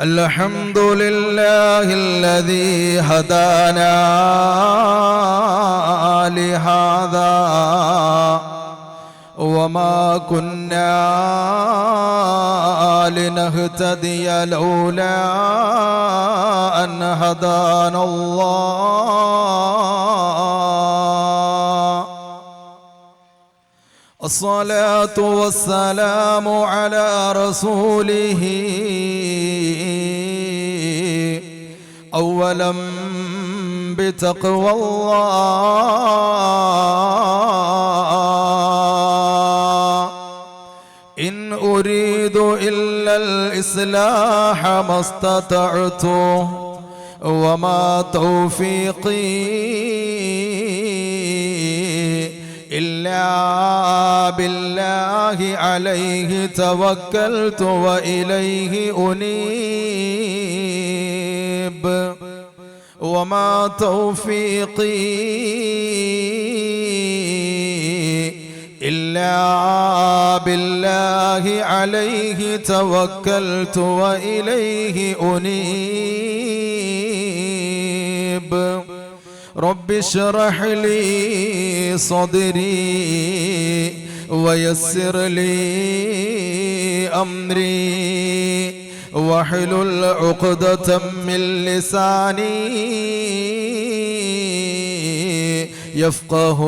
الحمد لله الذي هدانا لهذا وما كنا لنهتدي لولا أن هدانا الله. الصلاة والسلام على رسوله أولا بتقوى الله. إن أريد إلا الإصلاح ما استطعت وما توفيقي إلا بالله عليه توكلت وإليه أنيب وما توفيقي إلا بالله عليه توكلت وإليه أنيب. رب اشرح لي صدري ويسر لي أمري واحلل عقدة من لساني يفقه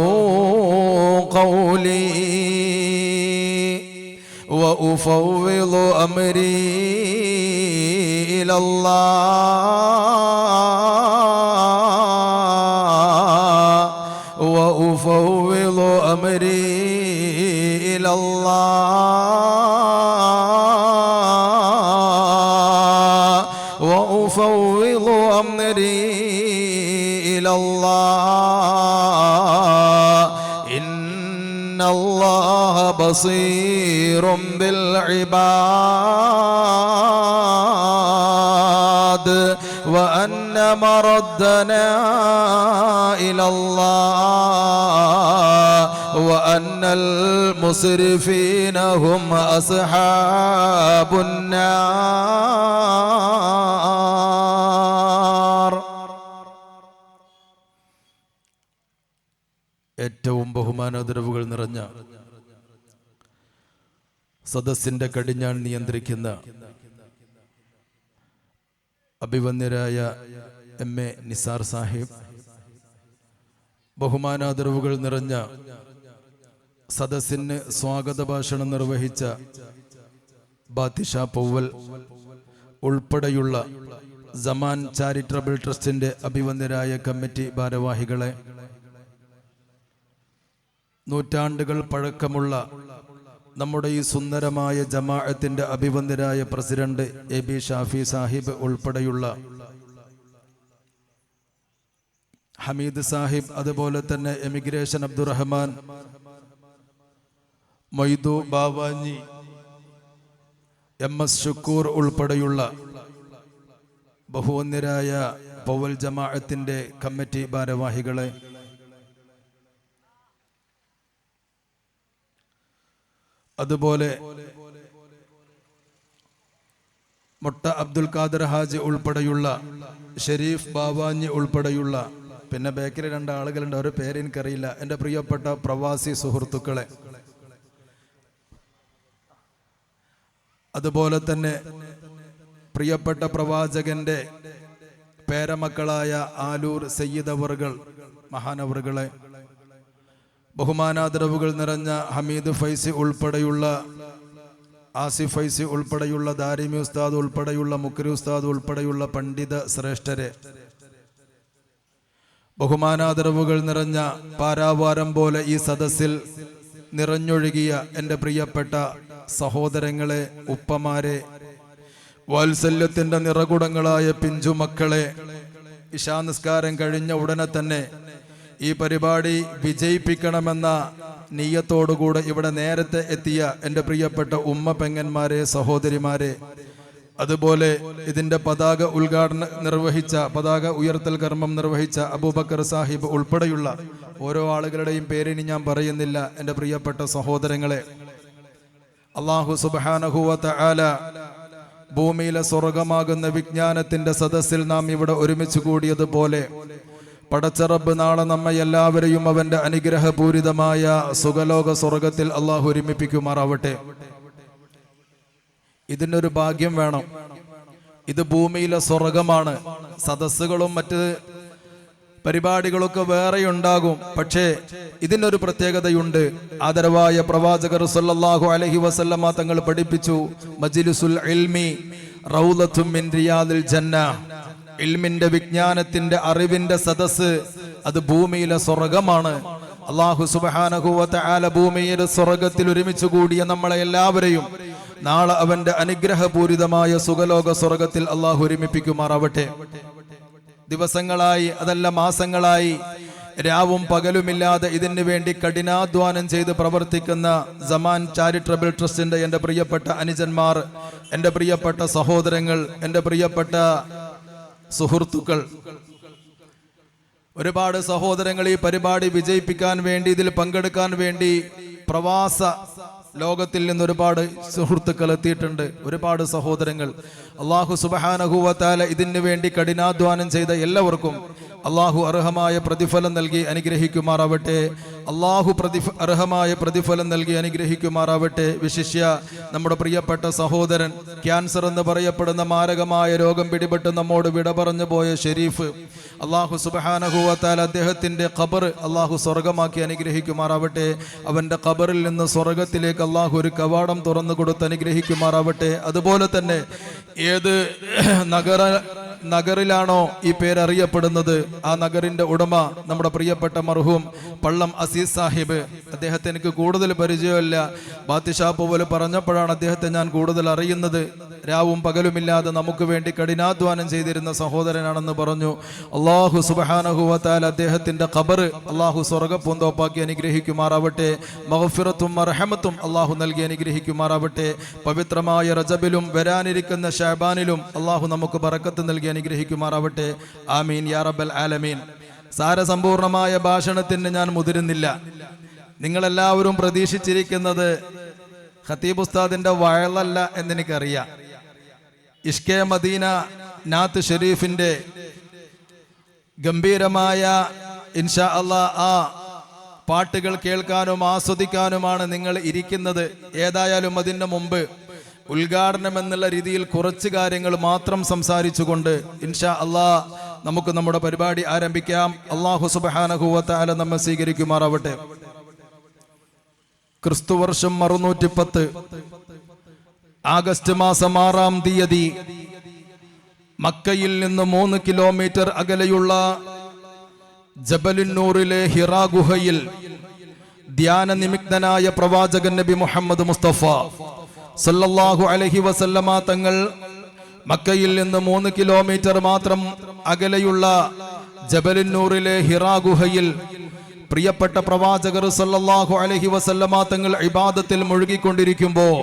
قولي وأفوض أمري إلى الله وأفوض أمري إلى الله وأفوض أمري إلى الله إن الله بصير بالعباد وأن مردنا إلى الله وأن المسرفين هم أصحاب النار. ഏറ്റവും ബഹുമാനാദരവുകൾ നിറഞ്ഞ സദസ്സിന്റെ കടിഞ്ഞാൺ നിയന്ത്രിക്കുന്ന അഭിവന്ദ്യരായ എം.എ. നിസാർ സാഹിബ്, ബഹുമാനാദരവുകൾ നിറഞ്ഞ സദസ്സിന് സ്വാഗത ഭാഷണം നിർവഹിച്ച ബാത്തിഷാ പൗവൽ ഉൾപ്പെടെയുള്ള സമാൻ ചാരിറ്റബിൾ ട്രസ്റ്റിന്റെ അഭിവന്ദ്യരായ കമ്മിറ്റി ഭാരവാഹികളെ, നൂറ്റാണ്ടുകൾ പഴക്കമുള്ള നമ്മുടെ ഈ സുന്ദരമായ ജമാഅത്തിന്റെ അഭിവന്ദ്യരായ പ്രസിഡന്റ് എ.ബി. ഷാഫി സാഹിബ് ഉൾപ്പെടെയുള്ള ഹമീദ് സാഹിബ്, അതുപോലെ തന്നെ എമിഗ്രേഷൻ അബ്ദുറഹ്മാൻ, മൊയ്തു ബാവാഞ്ഞി, എം.എസ്. ഷുക്കൂർ ഉൾപ്പെടെയുള്ള ബഹുവന്ദ്യരായ പൗവൽ ജമാഅത്തിന്റെ കമ്മിറ്റി ഭാരവാഹികളെ, അതുപോലെ മൊട്ട അബ്ദുൽ ഖാദർ ഹാജി ഉൾപ്പെടെയുള്ള ഷെരീഫ് ബാവാഞ്ഞി ഉൾപ്പെടെയുള്ള, പിന്നെ ബേക്കറി രണ്ടാളുകളുണ്ട്, അവരുടെ പേര് എനിക്കറിയില്ല, എൻ്റെ പ്രിയപ്പെട്ട പ്രവാസി സുഹൃത്തുക്കളെ, അതുപോലെ തന്നെ പ്രിയപ്പെട്ട പ്രവാചകന്റെ പേരമക്കളായ ആലൂർ സയ്യിദ് അവറുകൾ, മഹാനവറുകളെ, ബഹുമാനാദരവുകൾ നിറഞ്ഞ ഹമീദ് ഫൈസി ഉൾപ്പെടെയുള്ള, ആസിഫ് ഫൈസി ഉൾപ്പെടെയുള്ള, ദാരിമി ഉസ്താദ് ഉൾപ്പെടെയുള്ള, മുക്രി ഉസ്താദ് ഉൾപ്പെടെയുള്ള പണ്ഡിത ശ്രേഷ്ഠരെ, ബഹുമാനാദരവുകൾ നിറഞ്ഞ പാരാവാരം പോലെ ഈ സദസ്സിൽ നിറഞ്ഞൊഴുകിയ എൻ്റെ പ്രിയപ്പെട്ട സഹോദരങ്ങളെ, ഉപ്പമാരെ, വാത്സല്യത്തിന്റെ നിറകുടങ്ങളായ പിഞ്ചുമക്കളെ, ഇശാ നിസ്കാരം കഴിഞ്ഞ ഉടനെ തന്നെ ഈ പരിപാടി വിജയിപ്പിക്കണമെന്ന നിയ്യത്തോടുകൂടെ ഇവിടെ നേരത്തെ എത്തിയ എൻ്റെ പ്രിയപ്പെട്ട ഉമ്മ പെങ്ങന്മാരെ, സഹോദരിമാരെ, അതുപോലെ ഇതിന്റെ പതാക ഉദ്ഘാടനം നിർവഹിച്ച, പതാക ഉയർത്തൽ കർമ്മം നിർവഹിച്ച അബൂബക്കർ സാഹിബ് ഉൾപ്പെടെയുള്ള ഓരോ ആളുകളുടെയും പേരിനി ഞാൻ പറയുന്നില്ല. എൻ്റെ പ്രിയപ്പെട്ട സഹോദരങ്ങളെ, അല്ലാഹു സുബ്ഹാനഹു വ തആല ഭൂമിയിലെ സ്വർഗമാകുന്ന വിജ്ഞാനത്തിന്റെ സദസ്സിൽ നാം ഇവിടെ ഒരുമിച്ച് കൂടിയതുപോലെ പടച്ച റബ്ബ് നാളെ നമ്മെ എല്ലാവരെയും അവന്റെ അനുഗ്രഹപൂരിതമായ സുഖലോക സ്വർഗത്തിൽ അല്ലാഹു ഒരുമിപ്പിക്കുമാറാവട്ടെ. ഇതിനൊരു ഭാഗ്യം വേണം. ഇത് ഭൂമിയിലെ സ്വർഗമാണ്. സദസ്സുകളും മറ്റ് പരിപാടികളൊക്കെ വേറെ ഉണ്ടാകും. പക്ഷേ ഇതിനൊരു പ്രത്യേകതയുണ്ട്. ആദരവായ പ്രവാചകർ സല്ലല്ലാഹു അലൈഹി വസല്ലമ തങ്ങൾ പഠിപ്പിച്ചു, മജ്ലിസുൽ ഇൽമി റൗളത്തും മിൻ റിയാദിൽ ജന്ന. ഇൽമിന്റെ, വിജ്ഞാനത്തിന്റെ, അറിവിന്റെ സദസ്സ് അത് ഭൂമിയിലെ സ്വർഗമാണ്. അല്ലാഹു സുബ്ഹാനഹു വ തആല ഭൂമിയിലെ സ്വർഗത്തിൽ ഒരുമിച്ച് കൂടിയ നമ്മളെ എല്ലാവരെയും നാളെ അവന്റെ അനുഗ്രഹപൂരിതമായ സുഖലോക സ്വർഗത്തിൽ അല്ലാഹു ഒരുമിപ്പിക്കുമാറാവട്ടെ. ദിവസങ്ങളായി, അതല്ല മാസങ്ങളായി, രാവും പകലുമില്ലാതെ ഇതിനു വേണ്ടി കഠിനാധ്വാനം ചെയ്ത് പ്രവർത്തിക്കുന്ന സമാൻ ചാരിറ്റബിൾ ട്രസ്റ്റിന്റെ എൻ്റെ പ്രിയപ്പെട്ട അനുജന്മാർ, എൻ്റെ പ്രിയപ്പെട്ട സഹോദരങ്ങൾ, എൻ്റെ പ്രിയപ്പെട്ട സുഹൃത്തുക്കൾ, ഒരുപാട് സഹോദരങ്ങൾ ഈ പരിപാടി വിജയിപ്പിക്കാൻ വേണ്ടി, ഇതിൽ പങ്കെടുക്കാൻ വേണ്ടി പ്രവാസ ലോകത്തിൽ നിന്ന് ഒരുപാട് സുഹൃത്തുക്കൾ എത്തിയിട്ടുണ്ട്. ഒരുപാട് സഹോദരങ്ങൾ. അല്ലാഹു സുബ്ഹാനഹു വ തആല ഇതിനു വേണ്ടി കഠിനാധ്വാനം ചെയ്ത എല്ലാവർക്കും അല്ലാഹു അർഹമായ പ്രതിഫലം നൽകി അനുഗ്രഹിക്കുമാറാവട്ടെ. അല്ലാഹു അർഹമായ പ്രതിഫലം നൽകി അനുഗ്രഹിക്കുമാറാവട്ടെ. വിശിഷ്യ നമ്മുടെ പ്രിയപ്പെട്ട സഹോദരൻ, ക്യാൻസർ എന്ന് പറയപ്പെടുന്ന മാരകമായ രോഗം പിടിപെട്ട് നമ്മോട് വിട പറഞ്ഞു പോയ ഷെരീഫ്, അല്ലാഹു സുബ്ഹാനഹു വ തആല അദ്ദേഹത്തിന്റെ ഖബർ അല്ലാഹു സ്വർഗമാക്കി അനുഗ്രഹിക്കുമാറാവട്ടെ. അവന്റെ ഖബറിൽ നിന്ന് സ്വർഗത്തിലേക്ക് അല്ലാഹു ഒരു കവാടം തുറന്നു കൊടുത്ത് അനുഗ്രഹിക്കുമാറാവട്ടെ. അതുപോലെ തന്നെ ഏത് നഗറിലാണോ ഈ പേരറിയപ്പെടുന്നത്, ആ നഗറിന്റെ ഉടമ നമ്മുടെ പ്രിയപ്പെട്ട മർഹൂം പള്ളം അസീസ് സാഹിബ്, അദ്ദേഹത്തെ എനിക്ക് കൂടുതൽ പരിചയമില്ല. ബാത്തിഷാപ്പ് പോലെ പറഞ്ഞപ്പോഴാണ് അദ്ദേഹത്തെ ഞാൻ കൂടുതൽ അറിയുന്നത്. രാവും പകലുമില്ലാതെ നമുക്ക് വേണ്ടി കഠിനാധ്വാനം ചെയ്തിരുന്ന സഹോദരനാണെന്ന് പറഞ്ഞു. അല്ലാഹു സുബ്ഹാനഹു വ തആല അദ്ദേഹത്തിന്റെ ഖബർ അല്ലാഹു സ്വർഗ്ഗപൂന്തോപ്പാക്കി അനുഗ്രഹിക്കുമാറാവട്ടെ. മഗ്ഫിറത്തും റഹ്മത്തും അല്ലാഹു നൽകി അനുഗ്രഹിക്കുമാറാവട്ടെ. പവിത്രമായ റജബിലും വരാനിരിക്കുന്ന ശഅബാനിലും അല്ലാഹു നമുക്ക് ബറക്കത്ത് നൽകി അനുഗ്രഹിക്കുമാറാവട്ടെ. ആമീൻ യാ റബ്ബൽ ആലമീൻ. സാരസമ്പൂർണമായ ഭാഷണത്തിന് ഞാൻ മുതിരുന്നില്ല. നിങ്ങളെല്ലാവരും പ്രതീക്ഷിച്ചിരിക്കുന്നത് ഖതീബ് ഉസ്താദിന്റെ വയലല്ല എന്നെനിക്കറിയാം. ഇഷ്കെ മദീന നാത്ത് ഷെരീഫിന്റെ ഗംഭീരമായ ഇൻഷാ അല്ലാഹ് ആ പാട്ടുകൾ കേൾക്കാനും ആസ്വദിക്കാനുമാണ് നിങ്ങൾ ഇരിക്കുന്നത്. ഏതായാലും അതിന് മുമ്പ് ഉദ്ഘാടനം എന്നുള്ള രീതിയിൽ കുറച്ച് കാര്യങ്ങൾ മാത്രം സംസാരിച്ചുകൊണ്ട് ഇൻഷാ അല്ലാഹ് നമുക്ക് നമ്മുടെ പരിപാടി ആരംഭിക്കാം. അല്ലാഹു സുബ്ഹാനഹു വ തആല നമ്മെ സ്വീകരിക്കുമാറാവട്ടെ. ക്രിസ്തുവർഷം 610 ആഗസ്റ്റ് മാസം 6-ാം തീയതി മക്കയിൽ നിന്ന് 3 കിലോമീറ്റർ അകലെയുള്ള ജബലുന്നൂറിലെ ഹിറാ ഗുഹയിൽ ധ്യാന നിമിഗ്നനായ പ്രവാചകൻ നബി മുഹമ്മദ് മുസ്തഫ സല്ലല്ലാഹു അലൈഹി വസല്ലമ തങ്ങൾ മക്കയിൽ നിന്ന് 3 കിലോമീറ്റർ മാത്രം അകലെയുള്ള ജബലുന്നൂറിലെ ഹിറാ ഗുഹയിൽ പ്രിയപ്പെട്ട പ്രവാചകർ സല്ലല്ലാഹു അലൈഹി വസല്ലമ തങ്ങൾ ഇബാദത്തിൽ മുഴുകിക്കൊണ്ടിരിക്കുമ്പോൾ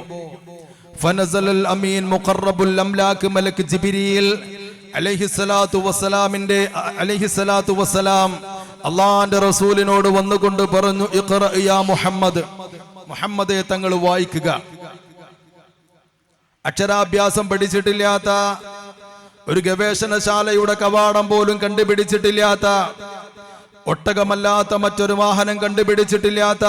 ഫനസലൽ അമീൻ മുഖറബുൽ അംലാക് മലക് ജിബ്രീൽ അലൈഹിസ്സലാത്തു വസ്സലാം അല്ലാഹുവിന്റെ റസൂലിനോട് വന്നുകൊണ്ട് പറഞ്ഞു, ഇഖ്റ യാ മുഹമ്മദ്, മുഹമ്മദേ തങ്ങൾ വായിക്കുക. അക്ഷരാഭ്യാസം പഠിച്ചിട്ടില്ലാത്ത, ഒരു ഗവേഷണശാലയുടെ കവാടം പോലും കണ്ടുപിടിച്ചിട്ടില്ലാത്ത, ഒട്ടകമല്ലാത്ത മറ്റൊരു വാഹനം കണ്ടുപിടിച്ചിട്ടില്ലാത്ത,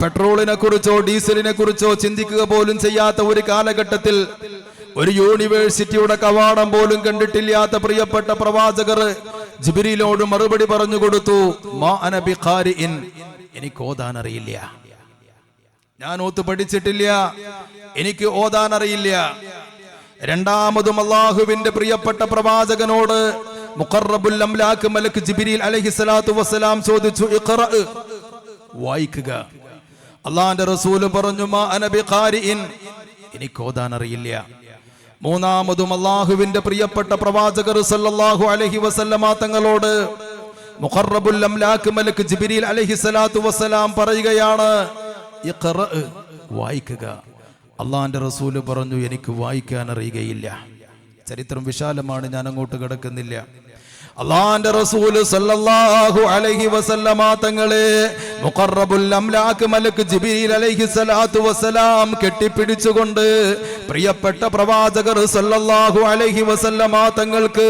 പെട്രോളിനെ കുറിച്ചോ ഡീസലിനെ കുറിച്ചോ ചിന്തിക്കുക പോലും ചെയ്യാത്ത ഒരു കാലഘട്ടത്തിൽ ഒരു യൂണിവേഴ്സിറ്റിയുടെ കവാടം പോലും കണ്ടിട്ടില്ലാത്ത പ്രിയപ്പെട്ട പ്രവാചകർ ജിബ്രീലിനോട് മറുപടി പറഞ്ഞു കൊടുത്തു, മാ അന ബിഖാരിഇൻ, എനിക്ക് ഓതാൻ അറിയില്ല, ഞാൻ ഓത്ത് പഠിച്ചിട്ടില്ല, എനിക്ക് ഓതാൻ അറിയില്ല. രണ്ടാമതും അല്ലാഹുവിന്റെ പ്രിയപ്പെട്ട പ്രവാചകനോട് മുഖറബുൽ അംലാക് മലക് ജിബ്രീൽ അലൈഹിസ്സലാത്തു വസ്സലാം ചോദിച്ചു, ഇഖ്റ, വായിക്കുക. അല്ലാഹുവിന്റെ റസൂൽ പറഞ്ഞു, മാ അന ബിഖാരിഇൻ, എനിക്ക് ഓതാൻ അറിയില്ല. മൂന്നാമതും അല്ലാഹുവിന്റെ പ്രിയപ്പെട്ട പ്രവാചകർ സല്ലല്ലാഹു അലൈഹി വസല്ലമ തങ്ങളോട് മുഖറബുൽ അംലാക് മലക് ജിബ്രീൽ അലൈഹിസ്സലാത്തു വസ്സലാം പറയുകയാണ്, ഇഖ്റ, വായിക്കുക. അള്ളാന്റെ റസൂല് പറഞ്ഞു, എനിക്ക് വായിക്കാൻ അറിയുകയില്ല. ചരിത്രം വിശാലമാണ്, ഞാൻ അങ്ങോട്ട് കിടക്കുന്നില്ല. അള്ളാന്റെ റസൂല് സല്ലല്ലാഹു അലൈഹി വസല്ലമ തങ്ങളെ മുഖറബുൽ അംലാക്ക് മലക്ക് ജിബ്രീൽ അലൈഹി സ്വലാത്തു വസ്സലാം കെട്ടിപ്പിടിച്ചുകൊണ്ട് പ്രിയപ്പെട്ട പ്രവാചകർ സല്ലല്ലാഹു അലൈഹി വസല്ലമ തങ്ങൾക്ക്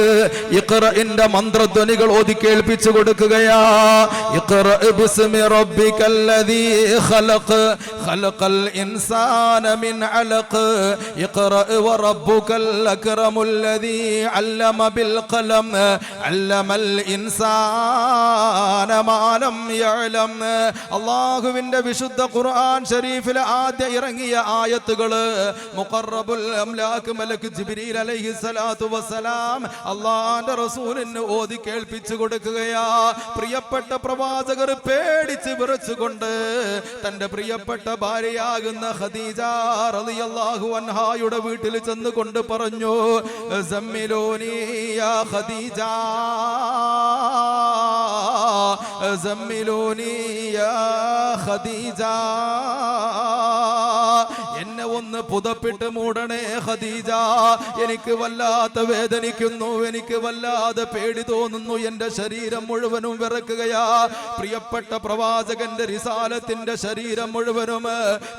ഇഖ്റഇന്റെ മന്ത്രധ്വനികൾ ഓതി കേൾപ്പിച്ചു കൊടുക്കുകയാ. ഇഖ്റ ബിസ്മി റബ്ബിക്കല്ലദീ ഖലഖ് ഖലഖൽ ഇൻസാന മിൻ അലഖ് ഇഖ്റ വറബ്ബുക്കൽ അക്റമുല്ലദീ അല്ലമ ബിൽ ഖലം അല്ലമൽ ഇൻസാന മാ ലം യഅലം. അല്ലാഹുവിന്റെ വിശുദ്ധ ഖുർആൻ ശരീഫിലെ ആദ്യ ഇറങ്ങിയ ആയത്തുകള് മുഖറബുൽ അംലാക്ക് മലക്ക് ജിബ്രീൽ അലൈഹി സ്വലാത്തു വസ്സലാം അല്ലാഹുവിന്റെ റസൂലിന് ഓതി കേൾപ്പിച്ചു കൊടുക്കുകയാ. പ്രിയപ്പെട്ട പ്രവാചകർ പേടിച്ച് വിറച്ചുകൊണ്ട് തന്റെ പ്രിയപ്പെട്ട ഭാര്യയാകുന്ന ഖദീജ റളിയല്ലാഹു അൻഹായുടെ വീട്ടിൽ ചെന്നുകൊണ്ട് പറഞ്ഞു, സമ്മിലൂനി യാ ഖദീജ സമ്മിലൂനി യാ ഖദീജ, എന്നെ ഒന്ന് പുതപ്പിട്ട് മൂടണേ ഖദീജ, എനിക്ക് വല്ലാത്ത വേദനിക്കുന്നു, എനിക്ക് വല്ലാതെ പേടി തോന്നുന്നു, എന്റെ ശരീരം മുഴുവനും വിറക്കുകയാ. പ്രിയപ്പെട്ട പ്രവാചകന്റെ റിസാലത്തിന്റെ ശരീരം മുഴുവനും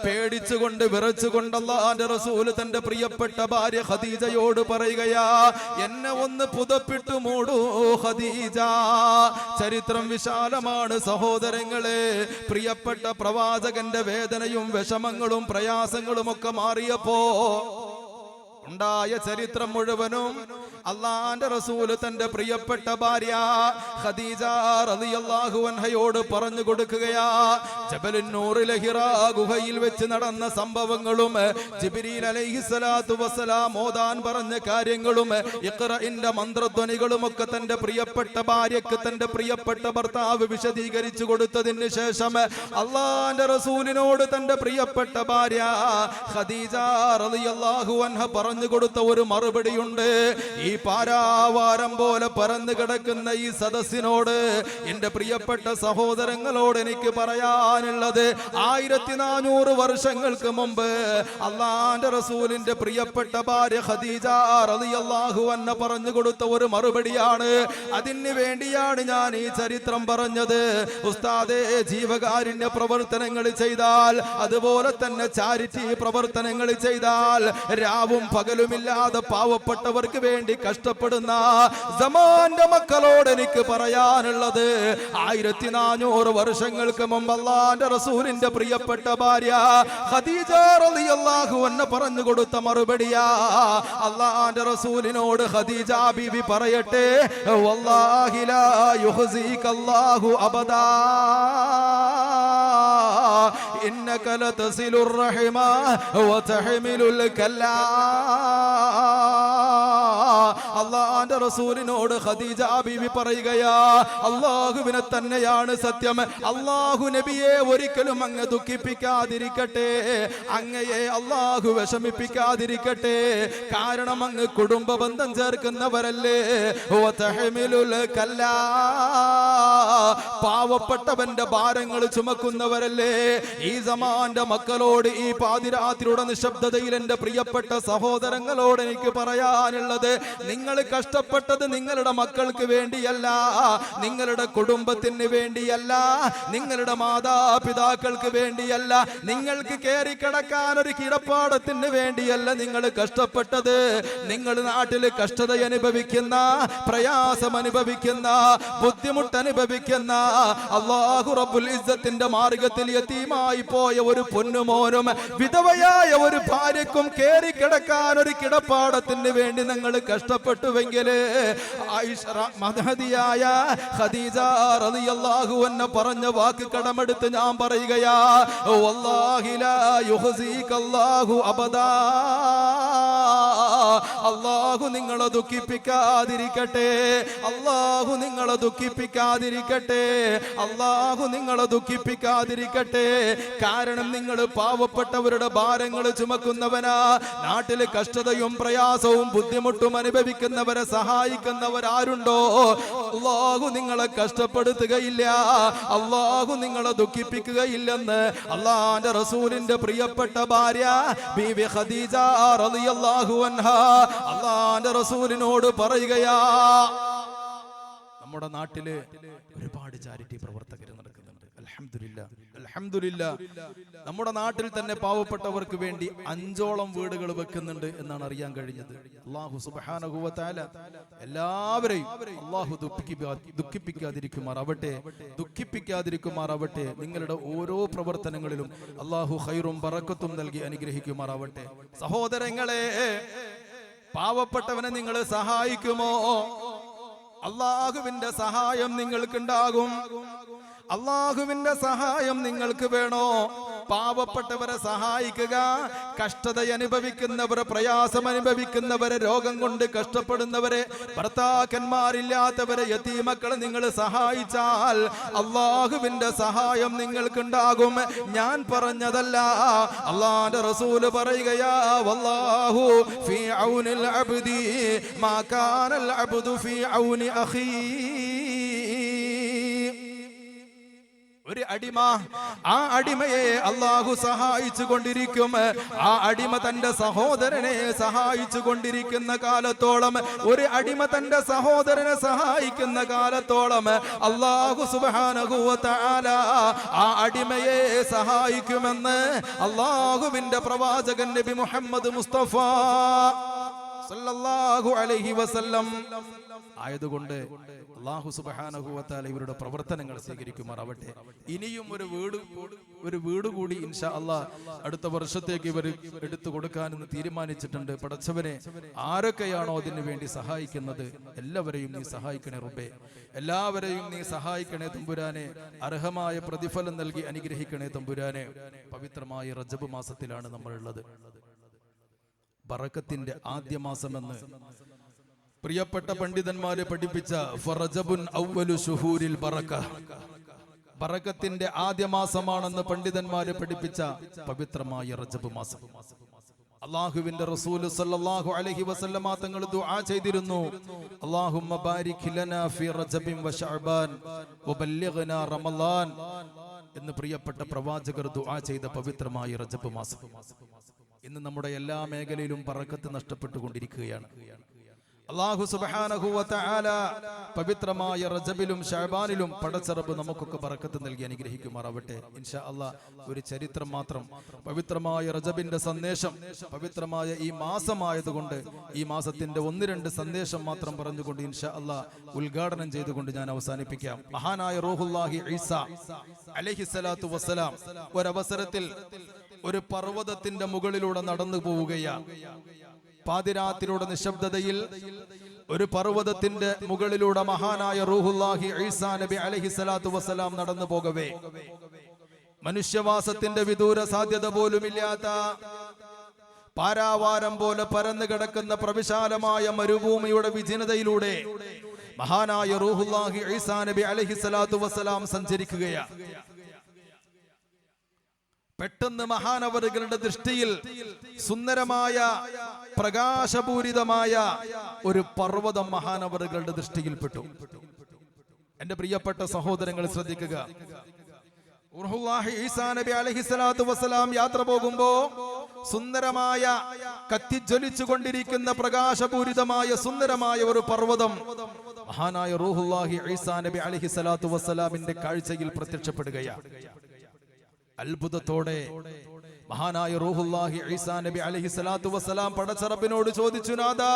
പേടിച്ചുകൊണ്ട് വിറച്ചുകൊണ്ട് അല്ലാഹുവിന്റെ റസൂൽ തന്റെ പ്രിയപ്പെട്ട ഭാര്യ ഖദീജയോട് പറയുകയാ, എന്നെ ഒന്ന് പുതപ്പിട്ട് മൂടൂ ഖദീജ. ചരിത്രം വിശാലമാണ് സഹോദരങ്ങളെ. പ്രിയപ്പെട്ട പ്രവാചകന്റെ വേദനയും വിഷമങ്ങളും പ്രയാസങ്ങളും ഒക്കെ മാറിയപ്പോ ഉണ്ടായ ചരിത്രം മുഴുവനും അല്ലാഹുവിന്റെ റസൂൽ തന്റെ പ്രിയപ്പെട്ട ഭാര്യ ഖദീജ റളിയല്ലാഹു അൻഹയോട് പറഞ്ഞു കൊടുക്കുകയാ. ജബലുൻ നൂറിലെ ഹിറാ ഗുഹയിൽ വെച്ച് നടന്ന സംഭവങ്ങളും ജിബ്രീൽ അലൈഹിസ്സലാത്തു വസ്സലാം ഓതാൻ പറഞ്ഞ കാര്യങ്ങളും ഇഖ്റഇന്റെ മന്ത്രധ്വനികളും ഒക്കെ തന്റെ പ്രിയപ്പെട്ട ഭാര്യക്ക് തന്റെ പ്രിയപ്പെട്ട ഭർത്താവ് വിശദീകരിച്ചു കൊടുത്തതിന് ശേഷം അല്ലാഹുവിന്റെ റസൂലിനോട് തന്റെ പ്രിയപ്പെട്ട ഭാര്യ ഖദീജ റളിയല്ലാഹു അൻഹ പറഞ്ഞു കൊടുത്ത ഒരു മറുപടിയുണ്ട്. ഈ പാരാവാരം പോലെ പരന്നു കിടക്കുന്ന ഈ സദസ്സിനോട്, എന്റെ പ്രിയപ്പെട്ട സഹോദരങ്ങളോട് എനിക്ക് പറയാനുള്ളത്, 1400 വർഷങ്ങൾക്ക് മുമ്പ് അല്ലാഹുവിന്റെ റസൂലിന്റെ പ്രിയപ്പെട്ട ഭാര്യ ഖദീജ റളിയല്ലാഹു അൻഹ പറഞ്ഞു കൊടുത്ത ഒരു മറുപടിയാണ്. അതിന് വേണ്ടിയാണ് ഞാൻ ഈ ചരിത്രം പറഞ്ഞത്. ഉസ്താദേ, ജീവകാരുണ്യ പ്രവർത്തനങ്ങൾ ചെയ്താൽ, അതുപോലെ തന്നെ ചാരിറ്റി പ്രവർത്തനങ്ങൾ ചെയ്താൽ, രാവും പകലുമില്ലാതെ പാവപ്പെട്ടവർക്ക് വേണ്ടി കഷ്ടപ്പെടുന്ന സമാന്റെ മക്കളോട് എനിക്ക് പറയാനുള്ളത്, 1400 വർഷങ്ങൾക്ക് മുമ്പ് അല്ലാഹുവിന്റെ റസൂലിന്റെ പ്രിയപ്പെട്ട ഭാര്യ ഖദീജ റളിയല്ലാഹു അൻഹ പറഞ്ഞു കൊടുത്ത മറുപടിയാ. അല്ലാഹുവിന്റെ റസൂലിനോട് ഖദീജ ബീവി പറയട്ടെ, വല്ലാഹി ലാ യുഖ്സികല്ലാഹു അബദാ ഇന്നക ലതസിലുർ റഹിമ വതഹ്മിലുൽ കല്ലാ. അല്ലാഹുവിന്റെ റസൂലിനോട് ഖദീജ ബീവി പറയുകയാ, അല്ലാഹുവിനെ തന്നെയാണ് സത്യം, അല്ലാഹു നബിയെ ഒരിക്കലും അങ്ങ് ദുഃഖിപ്പിക്കാതിരിക്കട്ടെ, അങ്ങയെ അല്ലാഹു വിഷമിപ്പിക്കാതിരിക്കട്ടെ. കാരണം അങ്ങ് കുടുംബ ബന്ധം ചേർക്കുന്നവരല്ലേ. വതഹ്മിലുൽ കല്ലാ, പാവപ്പെട്ടവന്റെ ഭാരങ്ങൾ ചുമക്കുന്നവരല്ലേ. ഈ സമാന്റെ മക്കളോട് ഈ പാതിരാത്രിയുടെ നിശബ്ദതയിൽ എന്റെ പ്രിയപ്പെട്ട സഹോദരങ്ങളോട് എനിക്ക് പറയാനുള്ളത്, നിങ്ങൾ കഷ്ടപ്പെട്ടത് നിങ്ങളുടെ മക്കൾക്ക് വേണ്ടിയല്ല, നിങ്ങളുടെ കുടുംബത്തിന് വേണ്ടിയല്ല, നിങ്ങളുടെ മാതാപിതാക്കൾക്ക് വേണ്ടിയല്ല, നിങ്ങൾക്ക് കയറി കിടക്കാൻ ഒരു കിടപ്പാടത്തിന് വേണ്ടിയല്ല നിങ്ങൾ കഷ്ടപ്പെട്ടത്. നിങ്ങൾ നാട്ടിൽ കഷ്ടത അനുഭവിക്കുന്ന, പ്രയാസം അനുഭവിക്കുന്ന, ബുദ്ധിമുട്ട് അനുഭവിക്കുന്ന, അല്ലാഹു റബ്ബുൽ ഇസ്സത്തിന്റെ മാർഗത്തിൽ യതീമായി പോയ ഒരു പൊന്നുമോനും വിധവയായ ഒരു ഭാര്യക്കും കയറി കിടക്കാൻ ഒരു കിടപ്പാടത്തിന് വേണ്ടി നിങ്ങൾ കഷ്ടപ്പെട്ടുവെങ്കിൽ ആയിഷ മഹദിയായ ഖദീജ റളിയല്ലാഹു അൻഹ പറഞ്ഞ വാക്ക് കടമെടുത്ത് ഞാൻ പറയുകയാ, വല്ലാഹി ലാ യുഖ്സികല്ലാഹു അബദാ. അല്ലാഹു നിങ്ങളെ ദുഃഖിപ്പിക്കാതിരിക്കട്ടെ, അല്ലാഹു നിങ്ങളെ ദുഃഖിപ്പിക്കാതിരിക്കട്ടെ, അല്ലാഹു നിങ്ങളെ ദുഃഖിപ്പിക്കാതിരിക്കട്ടെ. കാരണം നിങ്ങൾ പാവപ്പെട്ടവരുടെ ഭാരങ്ങൾ ചുമക്കുന്നവനാ, നാട്ടിൽ കഷ്ടതയും പ്രയാസവും ബുദ്ധിമുട്ടും അനുഭവിക്കുന്ന അനുഭവിക്കുന്നവരെ സഹായിക്കുന്നവരാരുണ്ടോ അല്ലാഹു നിങ്ങളെ കഷ്ടപ്പെടുത്തുകയില്ല, അല്ലാഹു നിങ്ങളെ ദുഃഖിപ്പിക്കുകയില്ലെന്ന് അല്ലാഹുവിന്റെ റസൂലിന്റെ പ്രിയപ്പെട്ട ഭാര്യ ബീവി ഖദീജ റളിയല്ലാഹു അൻഹാ അല്ലാഹുവിന്റെ റസൂലിനോട് പറയുകയാ. നമ്മുടെ നാട്ടില് ഒരുപാട് ചാരിറ്റി പ്രവർത്തകർ നടക്കുന്നുണ്ട്. അൽഹംദുലില്ലാഹ്, അൽഹംദുലില്ലാഹ്. നമ്മുടെ നാട്ടിൽ തന്നെ പാവപ്പെട്ടവർക്ക് വേണ്ടി 5ഓളം വീടുകൾ വെക്കുന്നുണ്ട് എന്നാണ് അറിയാൻ കഴിഞ്ഞത്. അല്ലാഹു സുബ്ഹാനഹു വ തആല എല്ലാവരെയും അല്ലാഹു ദുഃഖിപ്പിക്കാതിരിക്കുമാറാവട്ടെ. നിങ്ങളുടെ ഓരോ പ്രവർത്തനങ്ങളിലും അല്ലാഹു ഖൈറും ബറക്കത്തും നൽകി അനുഗ്രഹിക്കുമാറാവട്ടെ. സഹോദരങ്ങളെ, പാവപ്പെട്ടവനെ നിങ്ങൾ സഹായിക്കുമോ? അല്ലാഹുവിന്റെ സഹായം നിങ്ങൾക്കുണ്ടാകും. അല്ലാഹുവിന്റെ സഹായം നിങ്ങൾക്ക് വേണോ? പാവപ്പെട്ടവരെ സഹായിക്കുക, കഷ്ടത അനുഭവിക്കുന്നവരെ, പ്രയാസം അനുഭവിക്കുന്നവരെ, രോഗം കൊണ്ട് കഷ്ടപ്പെടുന്നവരെ, ഭർത്താക്കന്മാരില്ലാത്തവരെ, യതീമക്കളെ നിങ്ങൾ സഹായിച്ചാൽ അല്ലാഹുവിന്റെ സഹായം നിങ്ങൾക്കുണ്ടാകും. ഞാൻ പറഞ്ഞതല്ല, അല്ലാഹുവിന്റെ റസൂല് പറയുകയാ, വല്ലാഹു ഫീ ഔനിൽ അബ്ദി മാ കാനൽ അബ്ദു ഫീ ഔനി അഖീ. ഒരു അടിമ, ആ അടിമയെ അല്ലാഹു സഹായിച്ചു കൊണ്ടിരിക്കും. ആ അടിമ തന്റെ സഹോദരനെ സഹായിച്ചു കൊണ്ടിരിക്കുന്ന കാലത്തോളം, ഒരു അടിമ തന്റെ സഹോദരനെ സഹായിക്കുന്ന കാലത്തോളം അല്ലാഹു സുബ്ഹാനഹു വ തആല ആ അടിമയെ സഹായിക്കുമെന്ന് അല്ലാഹുവിന്റെ പ്രവാചകൻ നബി മുഹമ്മദ് മുസ്തഫ സല്ലല്ലാഹു അലൈഹി വസല്ലം ആയതുകൊണ്ട് അല്ലാഹു സുബ്ഹാനഹു വ തആല ഇവരുടെ പ്രവർത്തനങ്ങൾ സ്വീകരിക്കുമാറാവട്ടെ. ഇനിയും ഒരു വീട് കൂടി ഇൻഷാ അല്ലാഹ് അടുത്ത വർഷത്തേക്ക് ഇവർ എടുത്തു കൊടുക്കാനെന്ന് തീരുമാനിച്ചിട്ടുണ്ട്. പടച്ചവനെ, ആരൊക്കെയാണോ അതിനു വേണ്ടി സഹായിക്കുന്നത് എല്ലാവരെയും നീ സഹായിക്കണേ റബ്ബേ. എല്ലാവരെയും നീ സഹായിക്കണേ തമ്പുരാനെ. അർഹമായ പ്രതിഫലം നൽകി അനുഗ്രഹിക്കണേ തമ്പുരാനെ. പവിത്രമായ റജബ് മാസത്തിലാണ് നമ്മളുള്ളത്. ബറക്കത്തിന്റെ ആദ്യ മാസമെന്ന് പ്രിയപ്പെട്ട പണ്ഡിതന്മാരെ പഠിപ്പിച്ച ഫറജബുൻ അവ്വലു ശുഹൂരിൽ ബറക, ബറക്കത്തിന്റെ ആദ്യ മാസമാണെന്ന് പണ്ഡിതന്മാരെ പഠിപ്പിച്ച പവിത്രമായ റജബ് മാസം. അല്ലാഹുവിന്റെ റസൂൽ സല്ലല്ലാഹു അലൈഹി വസല്ലമ തങ്ങൾ ദുആ ചെയ്തിരുന്നു, അല്ലാഹുമ്മ ബാരിക് ലനാ ഫീ റജബിൻ വ ശഅബാൻ വബല്ലിഗ്നാ റമളാൻ എന്ന് പ്രിയപ്പെട്ട പ്രവാചകർ ദുആ ചെയ്ത പവിത്രമായ റജബ് മാസം. ഇന്ന് നമ്മുടെ എല്ലാ മേഖലയിലും ബറക്കത്ത് നഷ്ടപ്പെട്ടുകൊണ്ടിരിക്കുകയാണ്. അല്ലാഹു സുബ്ഹാനഹു വ തആല പവിത്രമായ റജബിലും ശഅബാനിലും പടച്ചറബ് നമുക്കൊക്കെ ബറക്കത്ത് നൽകി അനുഗ്രഹിക്കുമാറാവട്ടെ. ഇൻഷാ അല്ലാഹ് ഒരു ചരിത്രം മാത്രം, പവിത്രമായ റജബിന്റെ സന്ദേശം, പവിത്രമായ ഈ മാസമായതുകൊണ്ട് ഈ മാസത്തിന്റെ 1-2 സന്ദേശം മാത്രം പറഞ്ഞുകൊണ്ട് ഇൻഷാ അല്ലാഹ് ഉദ്ഘാടനം ചെയ്തുകൊണ്ട് ഞാൻ അവസാനിപ്പിക്കാം. മഹാനായ റൂഹുല്ലാഹി ഈസ അലൈഹിസ്സലാത്തു വസ്സലാം ഒരവസരത്തിൽ ഒരു പർവ്വതത്തിന്റെ മുകളിലൂടെ നടന്നു പോവുകയാണ്. പാതിരാത്രിയുടെ നിശബ്ദതയിൽ ഒരു പർവ്വതത്തിന്റെ മുകളിലൂടെ മഹാനായ റൂഹുല്ലാഹി ഈസാ നബി അലൈഹിസ്സലാത്തു വസ്സലാം നടന്നു പോകവേ, മനുഷ്യവാസത്തിന്റെ വിദൂര സാധ്യത പോലുമില്ലാത്ത പാരാവാരം പോലെ പരന്നു കിടക്കുന്ന പ്രവിശാലമായ മരുഭൂമിയുടെ വിജനതയിലൂടെ മഹാനായ റൂഹുല്ലാഹി ഈസാ നബി അലൈഹിസ്സലാത്തു വസ്സലാം സഞ്ചരിക്കുകയാണ്. പെട്ടെന്ന് മഹാനവറുകളുടെ ദൃഷ്ടിയിൽ സുന്ദരമായ പ്രകാശപൂരിതമായ ഒരു പർവ്വതം മഹാനവറുകളുടെ ദൃഷ്ടിയിൽപ്പെട്ടു. എന്റെ പ്രിയപ്പെട്ട സഹോദരങ്ങൾ ശ്രദ്ധിക്കുക, റൂഹുല്ലാഹി ഈസാ നബി അലൈഹിസ്സലാത്തു വസ്സലാം യാത്ര പോകുമ്പോ സുന്ദരമായ കത്തിജ്വലിച്ചു കൊണ്ടിരിക്കുന്ന പ്രകാശപൂരിതമായ സുന്ദരമായ ഒരു പർവ്വതം മഹാനായ റൂഹുല്ലാഹി ഈസാ നബി അലൈഹിസ്സലാത്തു വസ്സലാമിന്റെ കാഴ്ചയിൽ പ്രത്യക്ഷപ്പെടുകയാണ്. അത്ഭുതത്തോടെ മഹാനായ റൂഹുല്ലാഹി ഈസാ നബി അലൈഹിസ്സലാത്തു വസ്സലാം പടച്ചറബിനോട് ചോദിച്ചു, നാഥാ,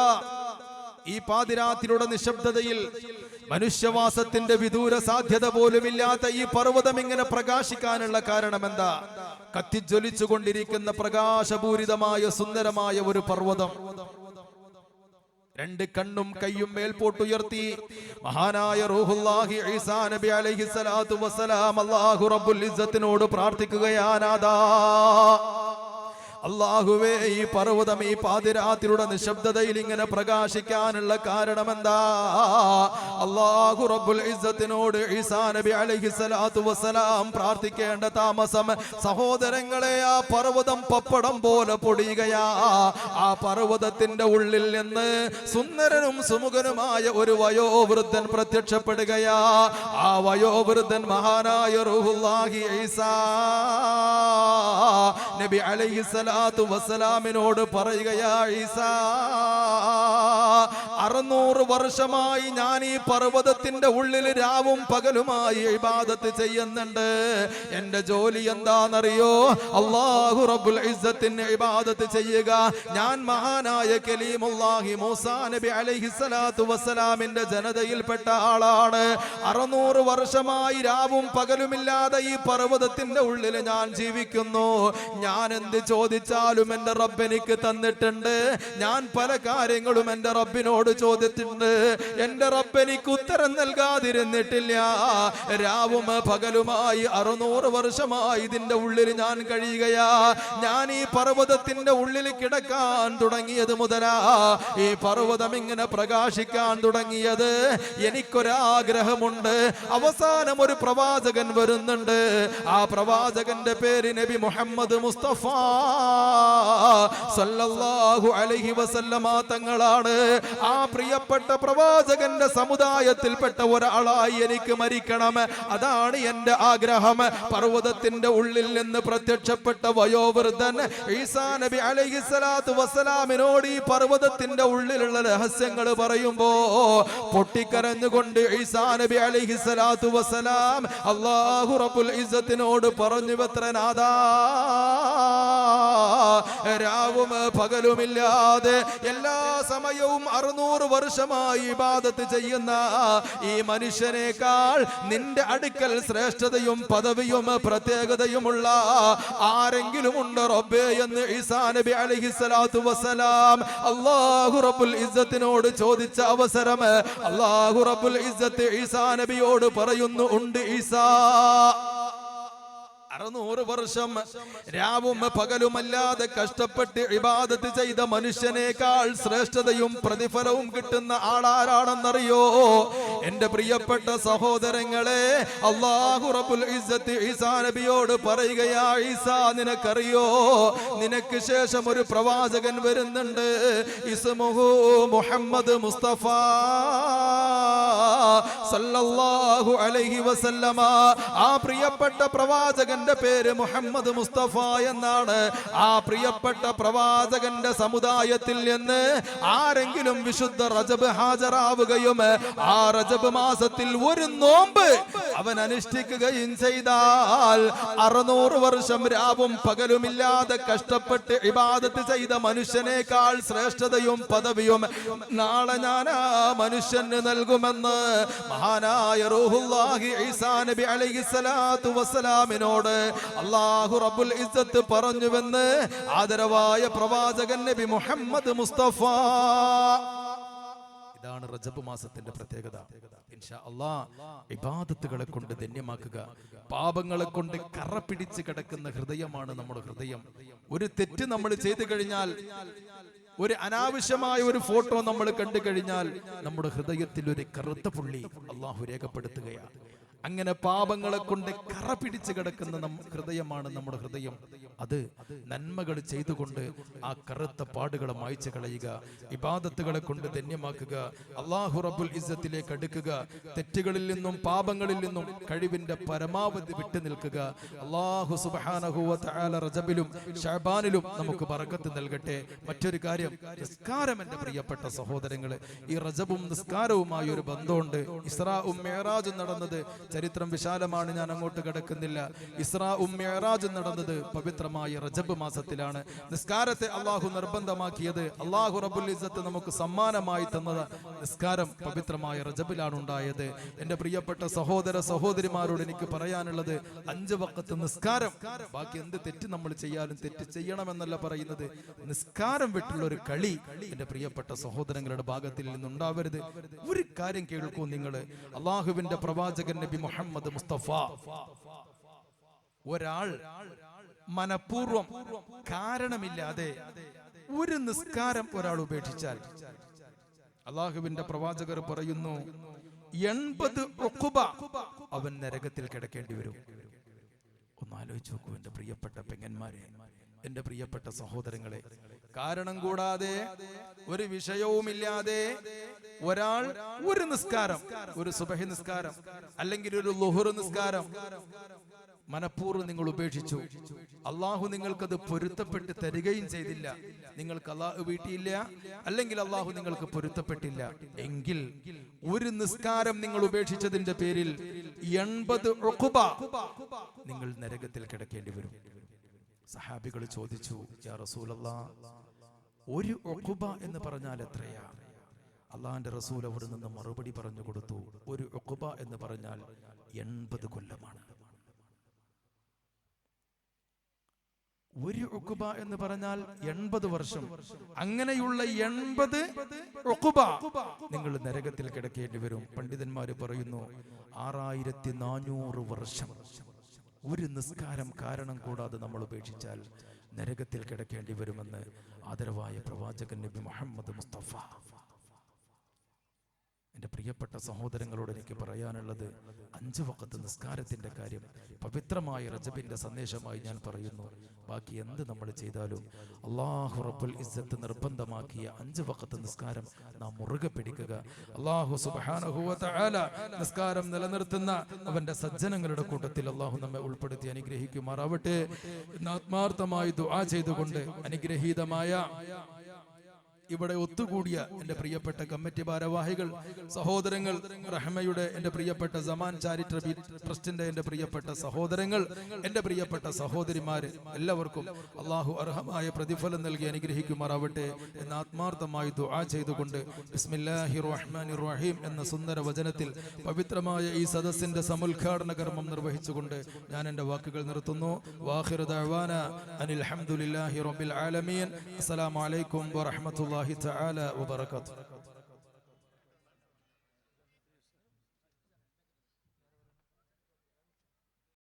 ഈ പാതിരാത്രിയുടെ നിശബ്ദതയിൽ മനുഷ്യവാസത്തിന്റെ വിദൂര സാധ്യത പോലുമില്ലാത്ത ഈ പർവ്വതം ഇങ്ങനെ പ്രകാശിക്കാനുള്ള കാരണം എന്താ? കത്തിജ്വലിച്ചു കൊണ്ടിരിക്കുന്ന പ്രകാശപൂരിതമായ സുന്ദരമായ ഒരു പർവ്വതം. 2 കണ്ണും കൈയും മേൽപോട്ടുയർത്തി മഹാനായ റൂഹുല്ലാഹി ഈസാ നബി അലൈഹിസ്സലാത്തു വസ്സലാം അല്ലാഹു റബ്ബുൽ ഇസ്സത്തിനോട് പ്രാർത്ഥിക്കുകയാണ്, നാഥാ, അല്ലാഹുവേ, ഈ പർവ്വതം ഈ പാതിരാത്രിയുടെ നിശബ്ദതയിൽ ഇങ്ങനെ പ്രകാശിക്കാനുള്ള കാരണം എന്താ? അല്ലാഹു റബ്ബുൽ ഇസ്സത്തിനോട് ഈസാ നബി അലൈഹിസ്സലാത്തു വസ്സലാം പ്രാർത്ഥിക്കേണ്ട താമസം സഹോദരങ്ങളെ, ആ പർവ്വതം പപ്പടം പോലെ പൊടിയുകയാ. ആ പർവ്വതത്തിന്റെ ഉള്ളിൽ നിന്ന് സുന്ദരനും സുമുഖനുമായ ഒരു വയോവൃദ്ധൻ പ്രത്യക്ഷപ്പെടുകയാ. ആ വയോവൃദ്ധൻ മഹാനായ റൂഹുല്ലാഹി ഈസാ നബി അലൈഹിസ്സലാത്തു വസ്സലാമിനോട് പറയുകയാ, ഈസാ, 600 വർഷമായി ഞാൻ ഈ പർവ്വതത്തിന്റെ ഉള്ളിൽ രാവും പകലുമായി ഇബാദത്ത് ചെയ്യുന്നുണ്ട്. എന്റെ ജോലി എന്താണെന്നറിയോ? അല്ലാഹു റബ്ബുൽ ഇസ്സത്തിന് ഇബാദത്ത് ചെയ്യുക. ഞാൻ മഹാനായ കലീമുല്ലാഹി മൂസാ നബി അലൈഹിസ്സലാത്തു വസ്സലാമിന്റെ ജനതയിൽപ്പെട്ട ആളാണ്. 600 വർഷമായി രാവും പകലുമില്ലാതെ ഈ പർവ്വതത്തിന്റെ ഉള്ളിൽ ഞാൻ ജീവിക്കുന്നു. ഞാൻ എന്ത് ചോദിച്ചാലും എന്റെ റബ്ബ് എനിക്ക് തന്നിട്ടുണ്ട്. ഞാൻ പല കാര്യങ്ങളും എന്റെ റബ്ബിനോട് ചോദിച്ചിട്ടുണ്ട്. എന്റെ റബ്ബ് എനിക്ക് ഉത്തരം നൽകാതിരുന്നിട്ടില്ല. രാവും പകലുമായി 600 വർഷമായി ഇതിന്റെ ഉള്ളിൽ ഞാൻ കഴിയുകയാ. ഞാൻ ഈ പർവ്വതത്തിന്റെ ഉള്ളിൽ കിടക്കാൻ തുടങ്ങിയത് മുതലാ ഈ പർവ്വതം ഇങ്ങനെ പ്രകാശിക്കാൻ തുടങ്ങിയത്. എനിക്കൊരാഗ്രഹമുണ്ട്. അവസാനം ഒരു പ്രവാചകൻ വരുന്നുണ്ട്. ആ പ്രവാചകന്റെ പേര് നബി മുഹമ്മദ് മുസ്തഫ സല്ലല്ലാഹു അലൈഹി വസല്ലമ തങ്ങളാണ്. ആ പ്രിയപ്പെട്ട പ്രവാചകന്റെ സമുദായത്തിൽപ്പെട്ട ഒരാളായി എനിക്ക് മരിക്കണം. അതാണ് എന്റെ ആഗ്രഹം. പർവ്വതത്തിന്റെ ഉള്ളിൽ നിന്ന് പ്രത്യക്ഷപ്പെട്ട വയോവൃദ്ധൻ ഈസാ നബി അലൈഹിസ്സലാത്തു വസ്സലാമിനോട് ഈ പർവ്വതത്തിന്റെ ഉള്ളിലുള്ള രഹസ്യങ്ങൾ പറയുമ്പോ പൊട്ടിക്കരഞ്ഞുകൊണ്ട് ഈസാ നബി അലൈഹിസ്സലാത്തു വസ്സലാം അല്ലാഹു റബ്ബുൽ ഇസ്സത്തിനോട് പറഞ്ഞു, വെത്രനാഥാ, രാവും പകലുമില്ലാതെ എല്ലാ സമയവും 600 വർഷമായി ഇബാദത്ത് ചെയ്യുന്ന ഈ മനുഷ്യനേക്കാൾ നിന്റെ അടുക്കൽ ശ്രേഷ്ഠതയും പദവിയും പ്രത്യേകതയുമുള്ള ആരെങ്കിലും ഉണ്ട് റബ്ബേ എന്ന് ഈസാ നബി അലൈഹിസ്സലാത്തു വസ്സലാം അല്ലാഹു റബ്ബുൽ ഇസ്സത്തിനോട് ചോദിച്ച അവസരം അല്ലാഹു റബ്ബുൽ ഇസ്സത്ത് ഈസാ നബിയോട് പറയുന്നു, ഉണ്ട് ഈസാ. 600 വർഷം രാവും പകലുമല്ലാതെ കഷ്ടപ്പെട്ട് ഇബാദത്ത് ചെയ്ത മനുഷ്യനേക്കാൾ ശ്രേഷ്ഠതയും പ്രതിഫലവും കിട്ടുന്ന ആളാരാണെന്നറിയോ? എന്റെ പ്രിയപ്പെട്ട സഹോദരങ്ങളെ, അല്ലാഹു റബ്ബുൽ ഇസ്സത്ത് ഈസാ നബിയോട് പറയുകയാ, ഈസാ, നിനക്കറിയോ, നിനക്ക് ശേഷം ഒരു പ്രവാചകൻ വരുന്നുണ്ട്. ഇസ്മുഹു മുഹമ്മദ് മുസ്തഫ സല്ലല്ലാഹു അലൈഹി വസല്ലമ. ആ പ്രിയപ്പെട്ട പ്രവാചകന്റെ പേര് മുഹമ്മദ് മുസ്തഫ എന്നാണ്. ആ പ്രിയപ്പെട്ട പ്രവാചകന്റെ സമുദായത്തിൽ നിന്ന് ആരെങ്കിലും വിശുദ്ധ റജബ് ഹാജരാവുകയും ആ റജബ് മാസത്തിൽ ഒരു നോമ്പ് അവൻ അനുഷ്ഠിക്കുകയും ചെയ്താൽ 600 വർഷം രാവും പകലുമില്ലാതെ കഷ്ടപ്പെട്ട് ഇബാദത്ത് ചെയ്ത മനുഷ്യനേക്കാൾ ശ്രേഷ്ഠതയും പദവിയും നാളെ ഞാൻ ആ മനുഷ്യന് നൽകുമെന്ന് മഹാനായ റൂഹുല്ലാഹി ഈസാ നബി അലൈഹിസ്സലാത്തു വസ്സലാമിനോട് അല്ലാഹു റബ്ബുൽ ഇസ്സത്ത് പറഞ്ഞുവെന്ന് ആദരവായ പ്രവാചകൻ നബി മുഹമ്മദ് മുസ്തഫ. ഇതാണ് റജബ് മാസത്തിന്റെ പ്രത്യേകത. ഇൻഷാ അല്ലാഹ് ഇബാദത്തുകളെ കൊണ്ട് ധന്യമാക്കുക. പാപങ്ങളെ കൊണ്ട് കറ പിടിച്ച് കിടക്കുന്ന ഹൃദയമാണ് നമ്മുടെ ഹൃദയം. ഒരു തെറ്റ് നമ്മൾ ചെയ്തു കഴിഞ്ഞാൽ, ഒരു അനാവശ്യമായ ഒരു ഫോട്ടോ നമ്മൾ കണ്ടു കഴിഞ്ഞാൽ നമ്മുടെ ഹൃദയത്തിൽ ഒരു കറുത്ത പുള്ളി അല്ലാഹു രേഖപ്പെടുത്തുകയാണ്. അങ്ങനെ പാപങ്ങളെ കൊണ്ട് കറ പിടിച്ച് കിടക്കുന്ന ഹൃദയമാണ് നമ്മുടെ ഹൃദയം. അത് നന്മകൾ ചെയ്തുകൊണ്ട് ആ കറുത്ത പാടുകളെ മായ്ച്ചു കളയുക, ഇബാദത്തുകളെ കൊണ്ട് ധന്യമാക്കുക, അല്ലാഹു റബ്ബുൽ ഇസ്സത്തിലേക്ക് അടുക്കുക, തെറ്റുകളിൽ നിന്നും പാപങ്ങളിൽ നിന്നും കഴിവിന്റെ പരമാവധി വിട്ടു നിൽക്കുക. അല്ലാഹു സുബ്ഹാനഹു വ തആല റജബിലും ശഅബാനിലും നമുക്ക് ബറക്കത്ത് നൽകട്ടെ. മറ്റൊരു കാര്യം, നിസ്കാരം. എന്റെ പ്രിയപ്പെട്ട സഹോദരങ്ങളെ, ഈ റജബും നിസ്കാരവുമായി ഒരു ബന്ധമുണ്ട്. ഇസ്രാഉം മിഅ്റാജും നടന്നത് ചരിത്രം വിശാലമാണ്, ഞാൻ അങ്ങോട്ട് കിടക്കുന്നില്ല. ഇസ്രാഉം മിഅ്റാജും നടന്നത് പവിത്രമായ റജബ് മാസത്തിലാണ്. നിസ്കാരത്തെ അള്ളാഹു നിർബന്ധമാക്കിയത്, അള്ളാഹു റബ്ബുൽ ഇസ്സത്ത് നമുക്ക് സമ്മാനമായി തന്നത് നിസ്കാരം പവിത്രമായ റജബിലാണ് ഉണ്ടായത്. എന്റെ പ്രിയപ്പെട്ട സഹോദര സഹോദരിമാരോട് എനിക്ക് പറയാനുള്ളത്, 5 വഖത്ത് നിസ്കാരം. ബാക്കി എന്ത് തെറ്റ് നമ്മൾ ചെയ്യാലും തെറ്റ് ചെയ്യണമെന്നല്ല പറയുന്നത്. നിസ്കാരം വിട്ടുള്ള ഒരു കളി എന്റെ പ്രിയപ്പെട്ട സഹോദരങ്ങളുടെ ഭാഗത്തിൽ നിന്നുണ്ടാവരുത്. ഒരു കാര്യം കേൾക്കൂ നിങ്ങൾ, അള്ളാഹുവിന്റെ പ്രവാചകൻ നബി മുഹമ്മദ് മുസ്തഫ, ഒരാൾ മനഃപൂർവം കാരണമില്ലാതെ ഒരു നിസ്കാരം ഒരാൾ ഉപേക്ഷിച്ചാൽ അള്ളാഹുവിന്റെ പ്രവാചകർ പറയുന്നു 80 ഉഖുബ അവൻ നരകത്തിൽ കിടക്കേണ്ടി വരും. ഒന്ന് ആലോചിച്ച് നോക്കൂ എന്റെ പ്രിയപ്പെട്ട പെങ്ങന്മാരെ, എന്റെ പ്രിയപ്പെട്ട സഹോദരങ്ങളെ. കാരണം കൂടാതെ ഒരു വിഷയവുമില്ലാതെ ഒരാൾ ഒരു നിസ്കാരം, ഒരു സുബഹി നിസ്കാരം അല്ലെങ്കിൽ ഒരു ളുഹർ നിസ്കാരം മനഃപൂർവ്വം നിങ്ങൾ ഉപേക്ഷിച്ചു, അള്ളാഹു നിങ്ങൾക്കത് പൊരുത്തപ്പെട്ട് തരികയും ചെയ്തില്ല, നിങ്ങൾക്ക് അള്ളാഹു വീട്ടിയില്ല, അല്ലെങ്കിൽ അള്ളാഹു നിങ്ങൾക്ക് പൊരുത്തപ്പെട്ടില്ല എങ്കിൽ ഒരു നിസ്കാരം നിങ്ങൾ ഉപേക്ഷിച്ചതിന്റെ പേരിൽ 80 ഉഖുബ നിങ്ങൾ നരകത്തിൽ കിടക്കേണ്ടി വരും. സഹാബികൾ ചോദിച്ചു, യാ റസൂലല്ലാഹ്, ഒരു ഉഖുബ എന്ന് പറഞ്ഞാൽ എത്രയാ? അള്ളാഹിന്റെ റസൂൽ അവിടെ നിന്ന് മറുപടി പറഞ്ഞു കൊടുത്തു, ഒരു ഉഖുബ എന്ന് പറഞ്ഞാൽ 80 കൊല്ലമാണ്. ഒരു ഉഖുബ എന്ന് പറഞ്ഞാൽ 80 വർഷം. അങ്ങനെയുള്ള 80 ഉഖുബ നിങ്ങൾ നരകത്തിൽ കിടക്കേണ്ടി വരും. പണ്ഡിതന്മാര് പറയുന്നു 6400 വർഷം ഒരു നിസ്കാരം കാരണം കൂടാതെ നമ്മൾ ഉപേക്ഷിച്ചാൽ നരകത്തിൽ കിടക്കേണ്ടി വരുമെന്ന് ആദരവായ പ്രവാചകൻ നബി മുഹമ്മദ് മുസ്തഫ. എൻ്റെ പ്രിയപ്പെട്ട സഹോദരങ്ങളോട് എനിക്ക് പറയാനുള്ളത് 5 വഖത്ത് നിസ്കാരത്തിൻ്റെ കാര്യം പവിത്രമായ റജബിൻ്റെ സന്ദേശമായി ഞാൻ പറയുന്നു. ബാക്കി എന്ത് നമ്മൾ ചെയ്താലും അല്ലാഹു റബ്ബുൽ ഇസ്സത്ത് നിർബന്ധമാക്കിയ 5 വഖത്ത് നിസ്കാരം നാം മുറുകെ പിടിക്കുക. അല്ലാഹു സുബ്ഹാനഹു വ തആല നിസ്കാരം നിലനിർത്തുന്ന അവൻ്റെ സജ്ജനങ്ങളുടെ കൂട്ടത്തിൽ അല്ലാഹു നമ്മെ ഉൾപ്പെടുത്തി അനുഗ്രഹിക്കുമാറാവട്ടെ. ആത്മാർത്ഥമായി ദുആ ചെയ്തുകൊണ്ട് അനുഗ്രഹീതമായ ഇവിടെ ഒത്തുകൂടിയ എൻ്റെ പ്രിയപ്പെട്ട കമ്മിറ്റി ഭാരവാഹികൾ, സഹോദരങ്ങൾ, റഹ്മയുടെ എൻ്റെ പ്രിയപ്പെട്ട സമാൻ ചാരിറ്റബിൾ ട്രസ്റ്റിന്റെ എൻ്റെ പ്രിയപ്പെട്ട സഹോദരങ്ങൾ, എൻ്റെ പ്രിയപ്പെട്ട സഹോദരിമാര്, എല്ലാവർക്കും അള്ളാഹു അർഹമായ പ്രതിഫലം നൽകി അനുഗ്രഹിക്കുമാറാവട്ടെ എന്ന് ആത്മാർത്ഥമായി ദുആ ചെയ്തുകൊണ്ട് ബിസ്മില്ലാഹിർ റഹ്മാനിർ റഹീം എന്ന സുന്ദര വചനത്തിൽ പവിത്രമായ ഈ സദസ്സിന്റെ സമുദ്ഘാടന കർമ്മം നിർവഹിച്ചുകൊണ്ട് ഞാൻ എൻ്റെ വാക്കുകൾ നിർത്തുന്നു. വാഖിറു ദഅവാന അനിൽ ഹംദുലില്ലാഹി റബ്ബിൽ ആലമീൻ. അസ്സലാമു അലൈക്കും വറഹ്മത്തുള്ളാഹി തആല വബറകാതുഹു.